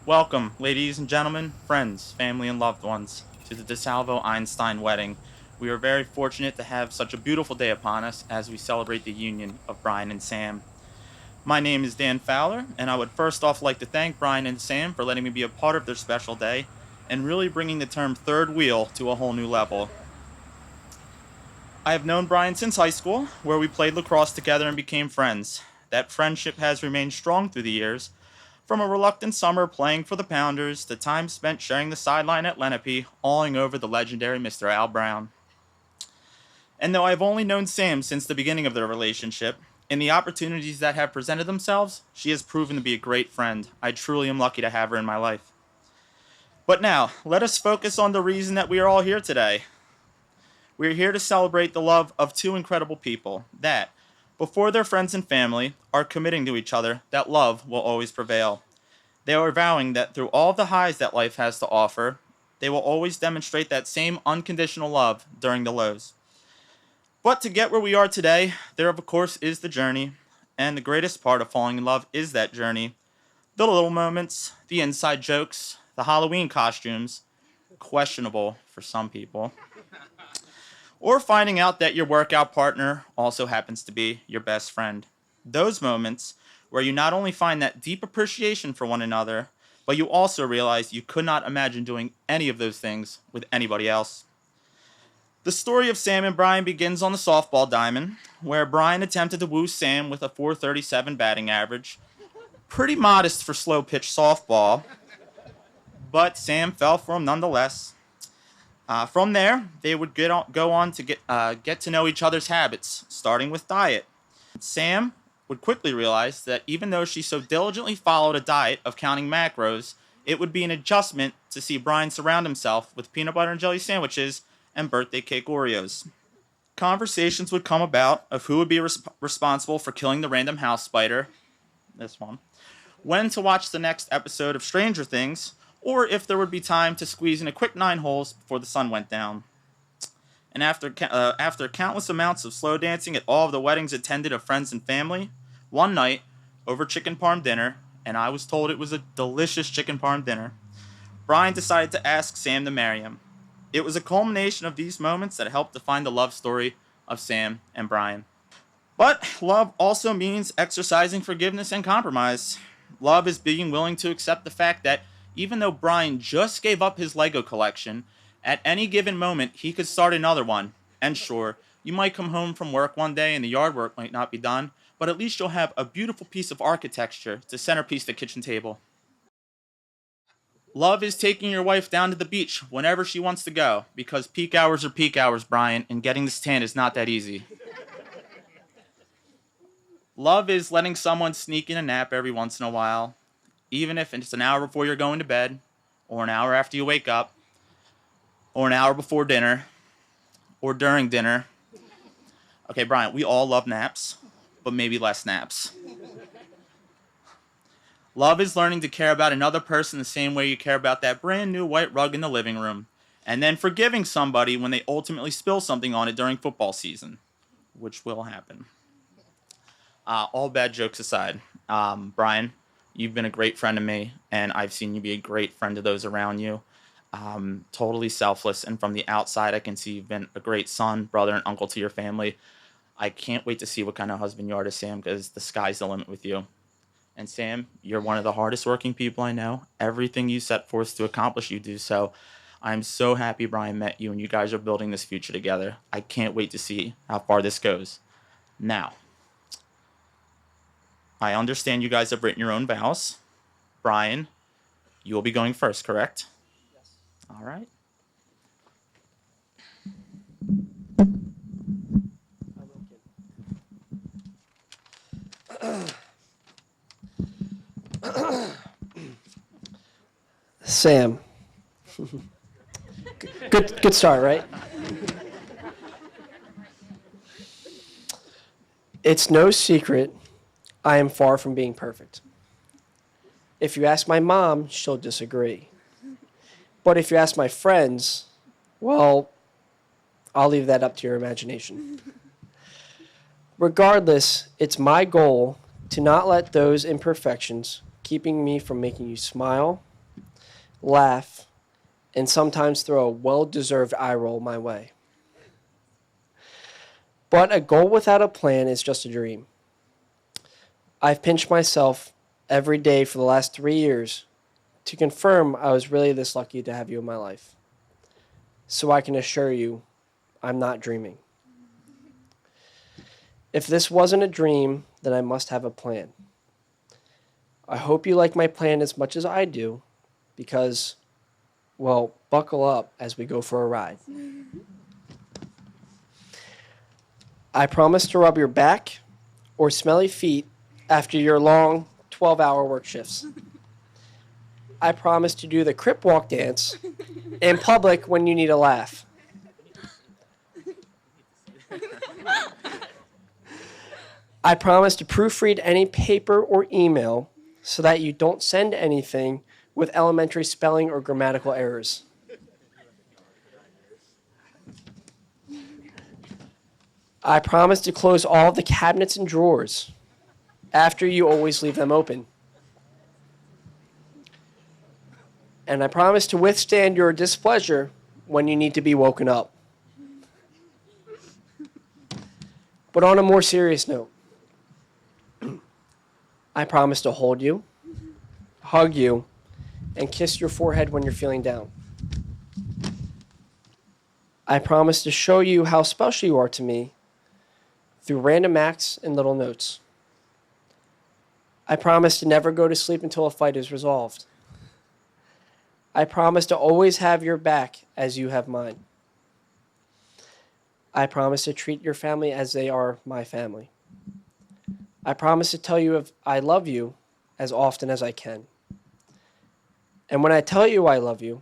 Welcome, ladies and gentlemen, friends, family, and loved ones, to the DeSalvo Einstein wedding. We are very fortunate to have such a beautiful day upon us as we celebrate the union of Brian and Sam. My name is Dan Fowler, and I would first off like to thank Brian and Sam for letting me be a part of their special day and really bringing the term third wheel to a whole new level. I have known Brian since high school, where we played lacrosse together and became friends. That friendship has remained strong through the years, From a reluctant summer playing for the Pounders to time spent sharing the sideline at Lenape, awing over the legendary Mr. Al Brown. And though I've only known Sam since the beginning of their relationship, in the opportunities that have presented themselves, she has proven to be a great friend. I truly am lucky to have her in my life. But now, let us focus on the reason that we are all here today. We are here to celebrate the love of two incredible people that, before their friends and family, are committing to each other that love will always prevail. They are vowing that through all the highs that life has to offer, they will always demonstrate that same unconditional love during the lows. But to get where we are today, there of course is the journey, and the greatest part of falling in love is that journey. The little moments, the inside jokes, the Halloween costumes, questionable for some people, or finding out that your workout partner also happens to be your best friend. Those moments where you not only find that deep appreciation for one another, but you also realize you could not imagine doing any of those things with anybody else. The story of Sam and Brian begins on the softball diamond, where Brian attempted to woo Sam with a .437 batting average. Pretty modest for slow pitch softball, but Sam fell for him nonetheless. From there, they would go on to get to know each other's habits, starting with diet. Sam would quickly realize that even though she so diligently followed a diet of counting macros, it would be an adjustment to see Brian surround himself with peanut butter and jelly sandwiches and birthday cake Oreos. Conversations would come about of who would be responsible for killing the random house spider, this one, when to watch the next episode of Stranger Things, or if there would be time to squeeze in a quick 9 holes before the sun went down. And after countless amounts of slow dancing at all of the weddings attended of friends and family, one night, over chicken parm dinner, and I was told it was a delicious chicken parm dinner, Brian decided to ask Sam to marry him. It was a culmination of these moments that helped define the love story of Sam and Brian. But love also means exercising forgiveness and compromise. Love is being willing to accept the fact that even though Brian just gave up his Lego collection, at any given moment he could start another one. And sure, you might come home from work one day and the yard work might not be done, but at least you'll have a beautiful piece of architecture to centerpiece the kitchen table. Love is taking your wife down to the beach whenever she wants to go, because peak hours are peak hours, Brian, and getting this tan is not that easy. Love is letting someone sneak in a nap every once in a while, even if it's an hour before you're going to bed, or an hour after you wake up, or an hour before dinner, or during dinner. Okay, Brian, we all love naps, but maybe less naps. Love is learning to care about another person the same way you care about that brand new white rug in the living room, and then forgiving somebody when they ultimately spill something on it during football season, which will happen. All bad jokes aside, Brian, you've been a great friend to me, and I've seen you be a great friend to those around you. Totally selfless, and from the outside, I can see you've been a great son, brother, and uncle to your family. I can't wait to see what kind of husband you are to Sam, because the sky's the limit with you. And Sam, you're one of the hardest working people I know. Everything you set forth to accomplish, you do so. I'm so happy Brian met you, and you guys are building this future together. I can't wait to see how far this goes. Now, I understand you guys have written your own vows. Brian, you will be going first, correct? Yes. All right. Sam. Good start, right? It's no secret I am far from being perfect. If you ask my mom, she'll disagree. But if you ask my friends, well, I'll leave that up to your imagination. Regardless, it's my goal to not let those imperfections keeping me from making you smile, laugh, and sometimes throw a well-deserved eye roll my way. But a goal without a plan is just a dream. I've pinched myself every day for the last 3 years to confirm I was really this lucky to have you in my life. So I can assure you, I'm not dreaming. If this wasn't a dream, then I must have a plan. I hope you like my plan as much as I do because, well, buckle up as we go for a ride. I promise to rub your back or smelly feet after your long 12-hour work shifts. I promise to do the crip walk dance in public when you need a laugh. I promise to proofread any paper or email so that you don't send anything with elementary spelling or grammatical errors. I promise to close all the cabinets and drawers after you always leave them open. And I promise to withstand your displeasure when you need to be woken up. But on a more serious note, I promise to hold you, hug you, and kiss your forehead when you're feeling down. I promise to show you how special you are to me through random acts and little notes. I promise to never go to sleep until a fight is resolved. I promise to always have your back as you have mine. I promise to treat your family as they are my family. I promise to tell you if I love you as often as I can. And when I tell you I love you,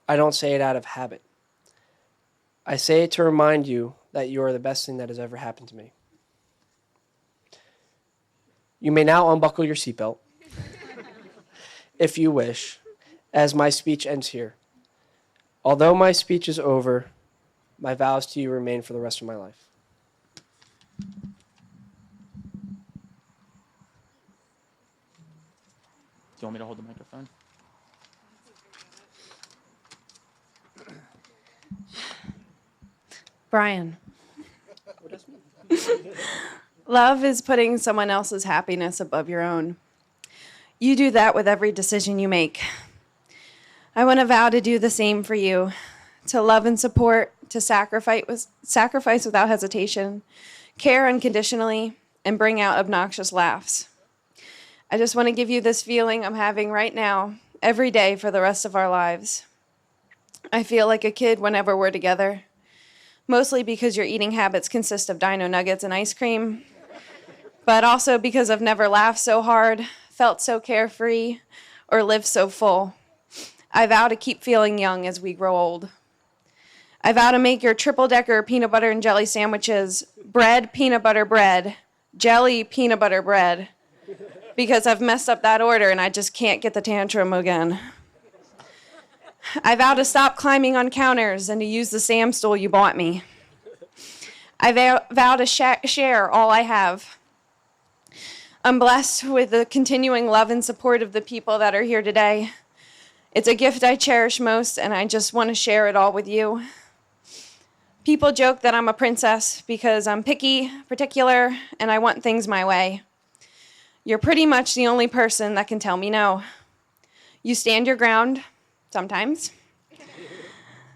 I don't say it out of habit. I say it to remind you that you are the best thing that has ever happened to me. You may now unbuckle your seatbelt, if you wish, as my speech ends here. Although my speech is over, my vows to you remain for the rest of my life. Do you want me to hold the microphone? Brian. Love is putting someone else's happiness above your own. You do that with every decision you make. I want to vow to do the same for you, to love and support, to sacrifice without hesitation, care unconditionally, and bring out obnoxious laughs. I just want to give you this feeling I'm having right now, every day for the rest of our lives. I feel like a kid whenever we're together, mostly because your eating habits consist of dino nuggets and ice cream, but also because I've never laughed so hard, felt so carefree, or lived so full. I vow to keep feeling young as we grow old. I vow to make your triple-decker peanut butter and jelly sandwiches bread, peanut butter, bread, jelly, peanut butter, bread, because I've messed up that order and I just can't get the tantrum again. I vow to stop climbing on counters and to use the Sam stool you bought me. I vow to share all I have. I'm blessed with the continuing love and support of the people that are here today. It's a gift I cherish most, and I just want to share it all with you. People joke that I'm a princess because I'm picky, particular, and I want things my way. You're pretty much the only person that can tell me no. You stand your ground, sometimes,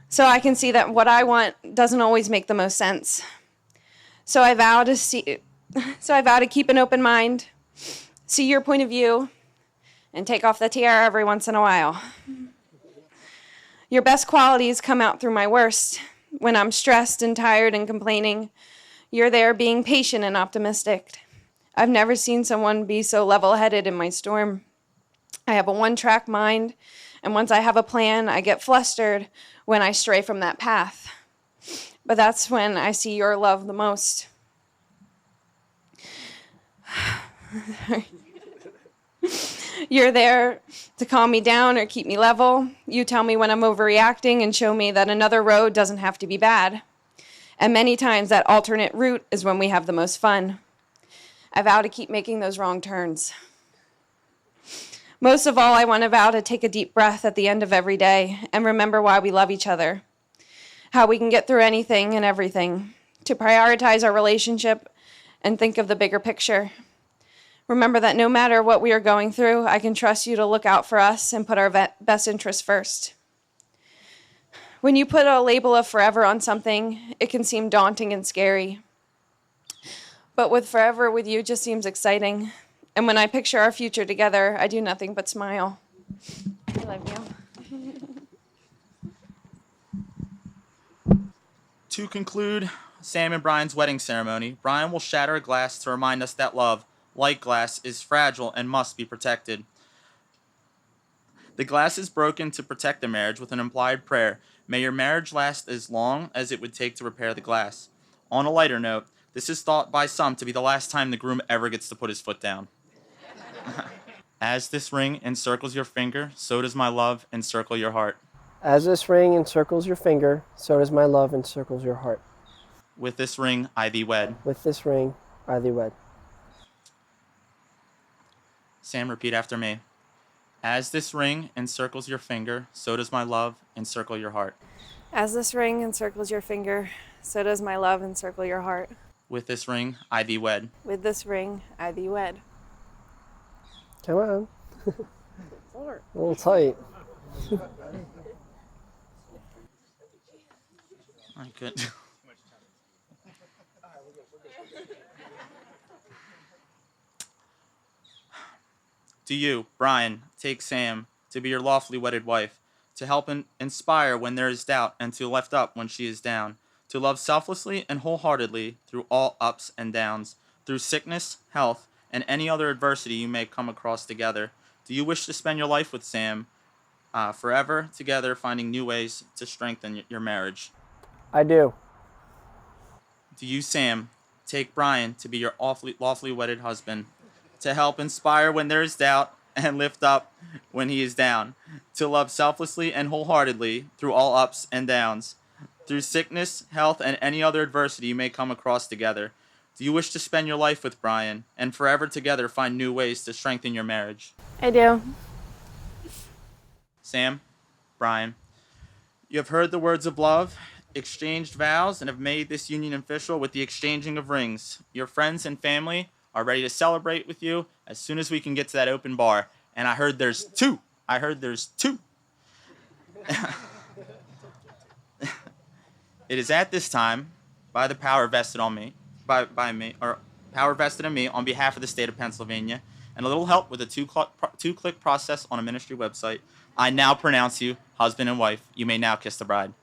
so I can see that what I want doesn't always make the most sense. So I vow to keep an open mind, see your point of view, and take off the tiara every once in a while. Your best qualities come out through my worst. When I'm stressed and tired and complaining, you're there being patient and optimistic. I've never seen someone be so level-headed in my storm. I have a one-track mind, and once I have a plan, I get flustered when I stray from that path. But that's when I see your love the most. You're there to calm me down or keep me level. You tell me when I'm overreacting and show me that another road doesn't have to be bad. And many times that alternate route is when we have the most fun. I vow to keep making those wrong turns. Most of all, I want to vow to take a deep breath at the end of every day and remember why we love each other, how we can get through anything and everything, to prioritize our relationship and think of the bigger picture. Remember that no matter what we are going through, I can trust you to look out for us and put our best interests first. When you put a label of forever on something, it can seem daunting and scary. But with forever with you just seems exciting. And when I picture our future together, I do nothing but smile. I love you. To conclude Sam and Brian's wedding ceremony, Brian will shatter a glass to remind us that love, like glass, is fragile and must be protected. The glass is broken to protect the marriage with an implied prayer. May your marriage last as long as it would take to repair the glass. On a lighter note, this is thought by some to be the last time the groom ever gets to put his foot down. As this ring encircles your finger, so does my love encircle your heart. As this ring encircles your finger, so does my love encircles your heart. With this ring I thee wed. With this ring I thee wed. Sam, repeat after me. As this ring encircles your finger, so does my love encircle your heart. As this ring encircles your finger, so does my love encircle your heart. With this ring I thee wed. With this ring I thee wed. Come on. A little tight. I could. Do you, Brian, take Sam to be your lawfully wedded wife, to help inspire when there is doubt, and to lift up when she is down, to love selflessly and wholeheartedly through all ups and downs, through sickness, health, and any other adversity you may come across together? Do you wish to spend your life with Sam forever together, finding new ways to strengthen your marriage? I do. Do you, Sam, take Brian to be your lawfully wedded husband, to help inspire when there is doubt and lift up when he is down, to love selflessly and wholeheartedly through all ups and downs, through sickness, health, and any other adversity you may come across together? Do you wish to spend your life with Brian and forever together find new ways to strengthen your marriage? I do. Sam, Brian, you have heard the words of love, exchanged vows, and have made this union official with the exchanging of rings. Your friends and family are ready to celebrate with you as soon as we can get to that open bar. And I heard there's two. It is at this time, by the power vested on me, by me, or power vested in me on behalf of the state of Pennsylvania, and a little help with a two-click process on a ministry website, I now pronounce you husband and wife. You may now kiss the bride.